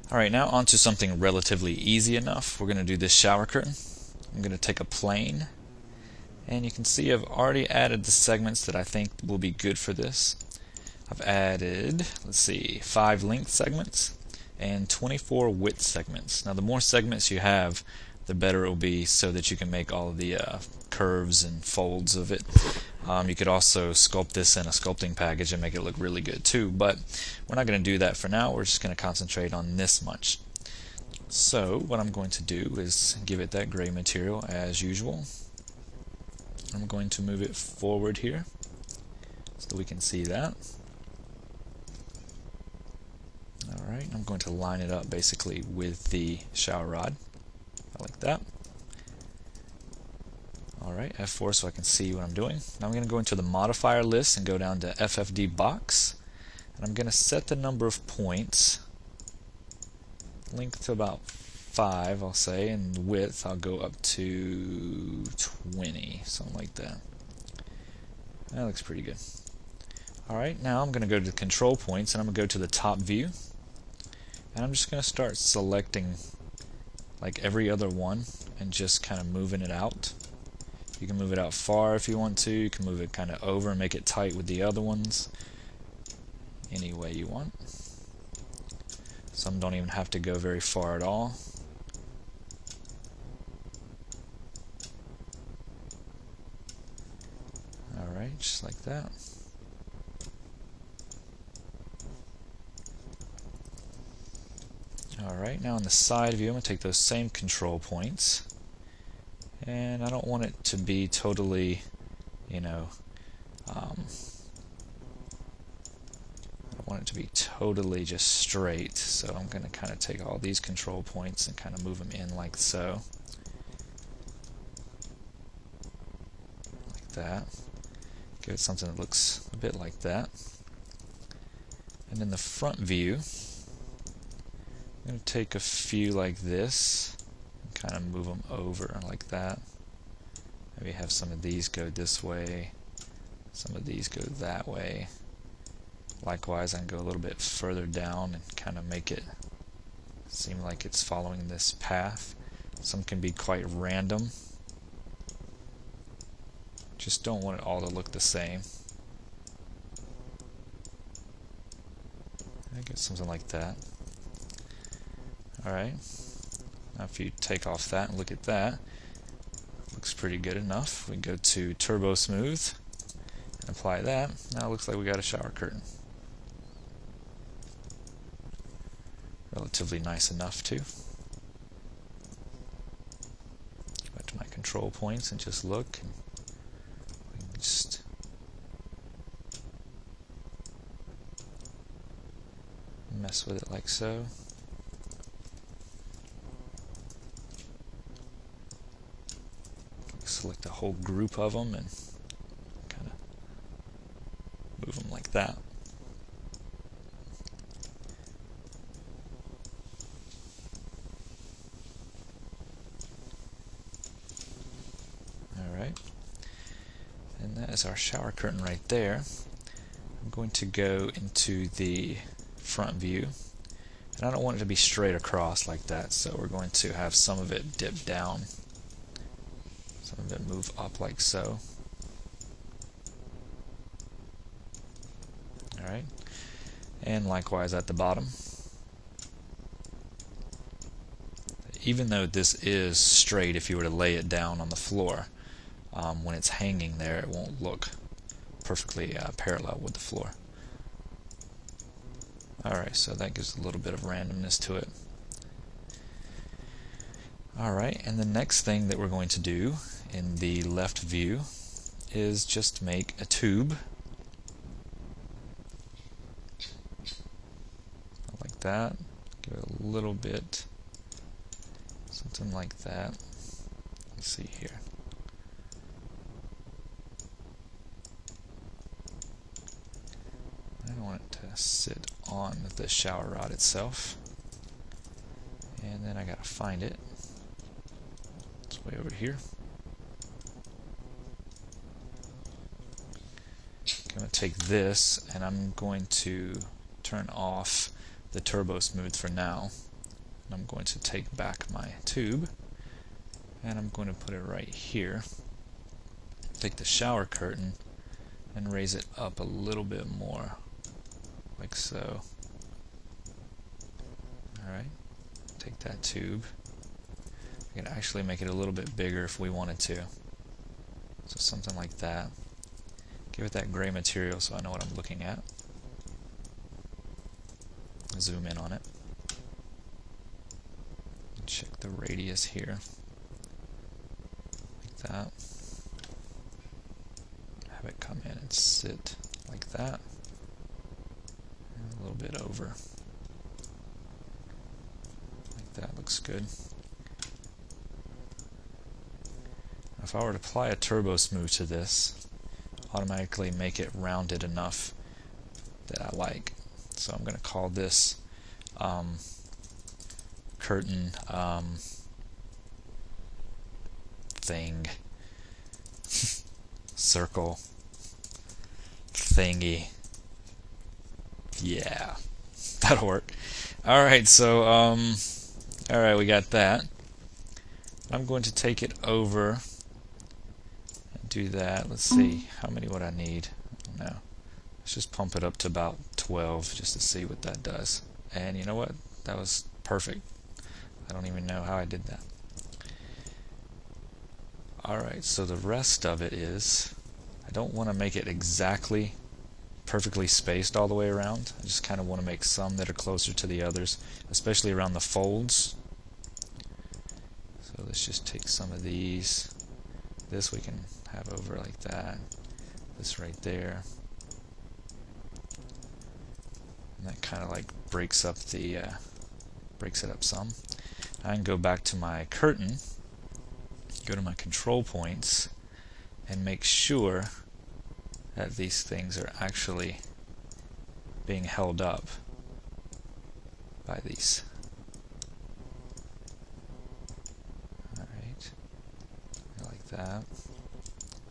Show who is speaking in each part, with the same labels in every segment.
Speaker 1: Alright, now onto something relatively easy enough. We're going to do this shower curtain. I'm going to take a plane, and you can see I've already added the segments that I think will be good for this. I've added, let's see, 5 length segments and 24 width segments. Now the more segments you have, the better it will be, so that you can make all of the curves and folds of it. You could also sculpt this in a sculpting package and make it look really good too, but we're not going to do that for now. We're just going to concentrate on this much. So what I'm going to do is give it that gray material as usual. I'm going to move it forward here so we can see that. Alright, I'm going to line it up basically with the shower rod. Like that. Alright, F4 so I can see what I'm doing. Now I'm going to go into the modifier list and go down to FFD box, and I'm going to set the number of points, length to about 5 I'll say, and width I'll go up to 20, something like that. That looks pretty good. Alright, now I'm going to go to the control points, and I'm going to go to the top view, and I'm just going to start selecting like every other one and just kind of moving it out. You can move it out far if you want to. You can move it kind of over and make it tight with the other ones. Any way you want. Some don't even have to go very far at all. Alright, just like that. Alright, now on the side view, I'm going to take those same control points, and I don't want it to be totally, I don't want it to be totally just straight, so I'm going to kind of take all these control points and kind of move them in like so. Like that. Give it something that looks a bit like that. And in the front view, I'm going to take a few like this and kind of move them over like that. Maybe have some of these go this way, some of these go that way. Likewise, I can go a little bit further down and kind of make it seem like it's following this path. Some can be quite random. Just don't want it all to look the same. I get something like that. Alright, now if you take off that and look at that, looks pretty good enough. We go to Turbo Smooth and apply that. Now it looks like we got a shower curtain. Relatively nice enough too. Go back to my control points and just look. And we can just mess with it like so. Select a whole group of them and kind of move them like that. Alright, and that is our shower curtain right there. I'm going to go into the front view, and I don't want it to be straight across like that, so we're going to have some of it dip down. Some of it move up like so. Alright, and likewise at the bottom. Even though this is straight, if you were to lay it down on the floor, when it's hanging there, it won't look perfectly parallel with the floor. Alright, so that gives a little bit of randomness to it. Alright, and the next thing that we're going to do in the left view is just make a tube. Like that. Give it a little bit, something like that. Let's see here. I don't want it to sit on the shower rod itself. And then I gotta find it. It's way over here. I'm going to take this and I'm going to turn off the Turbo Smooth for now. I'm going to take back my tube and I'm going to put it right here. Take the shower curtain and raise it up a little bit more, like so. Alright, take that tube. We can actually make it a little bit bigger if we wanted to. So something like that. Give it that gray material so I know what I'm looking at. Zoom in on it. Check the radius here. Like that. Have it come in and sit like that. And a little bit over. Like that looks good. If I were to apply a turbo smooth to this, automatically make it rounded enough that I like. So I'm going to call this curtain thing circle thingy. Yeah, that'll work. Alright, so alright, we got that. I'm going to take it over and do that. Let's see, how many would I need? I don't know. Let's just pump it up to about 12 just to see what that does. And you know what? That was perfect. I don't even know how I did that. Alright, so the rest of it is, I don't want to make it exactly perfectly spaced all the way around. I just kind of want to make some that are closer to the others, especially around the folds. So let's just take some of these. This we can have over like that. This right there. And that kind of like breaks up the breaks it up some. I can go back to my curtain, go to my control points, and make sure that these things are actually being held up by these. Alright, like that.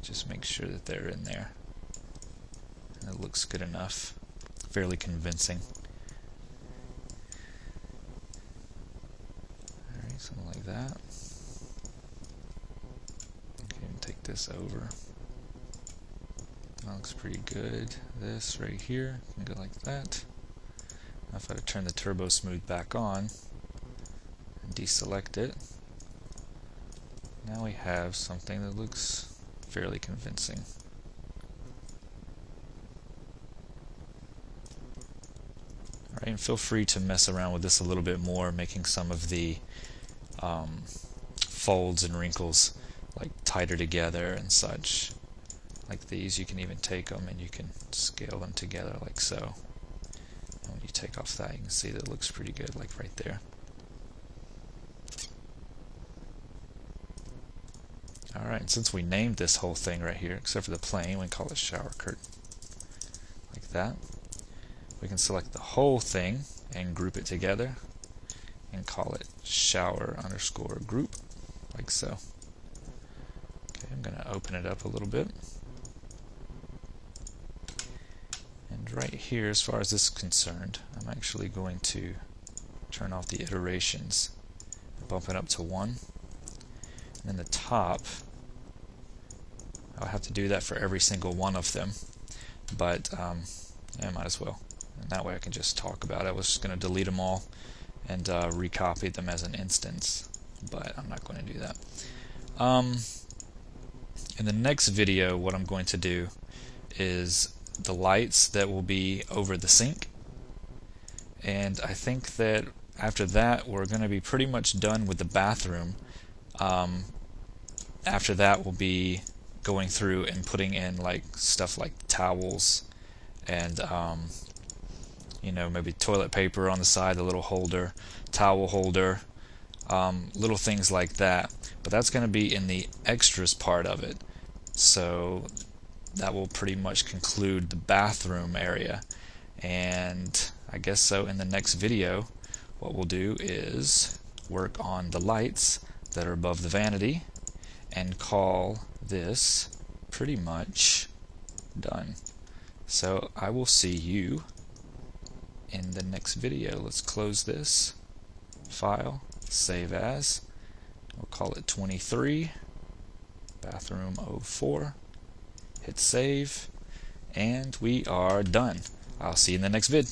Speaker 1: Just make sure that they're in there. And it looks good enough. Fairly convincing. Alright, something like that. Okay, and take this over. That looks pretty good. This right here can go like that. Now if I turn the turbo smooth back on and deselect it, now we have something that looks fairly convincing. Alright, and feel free to mess around with this a little bit more, making some of the folds and wrinkles like tighter together and such. Like these, you can even take them and you can scale them together like so. And when you take off that, you can see that it looks pretty good, like right there. Alright, and since we named this whole thing right here, except for the plane, we can call it shower curtain. Like that. We can select the whole thing and group it together and call it shower_group, like so. Okay, I'm going to open it up a little bit. And right here, as far as this is concerned, I'm actually going to turn off the iterations, bump it up to 1. And then the top, I'll have to do that for every single one of them, but yeah, I might as well. And that way I can just talk about it. I was just going to delete them all and recopy them as an instance, but I'm not going to do that. In the next video, what I'm going to do is the lights that will be over the sink, and I think that after that we're going to be pretty much done with the bathroom. After that we'll be going through and putting in like stuff like towels and you know, maybe toilet paper on the side, a little holder, towel holder, little things like that. But that's going to be in the extras part of it. So that will pretty much conclude the bathroom area. And I guess so in the next video, what we'll do is work on the lights that are above the vanity and call this pretty much done. So I will see you in the next video. Let's close this, File, Save As. We'll call it 23, Bathroom 04. Hit Save, and we are done. I'll see you in the next vid.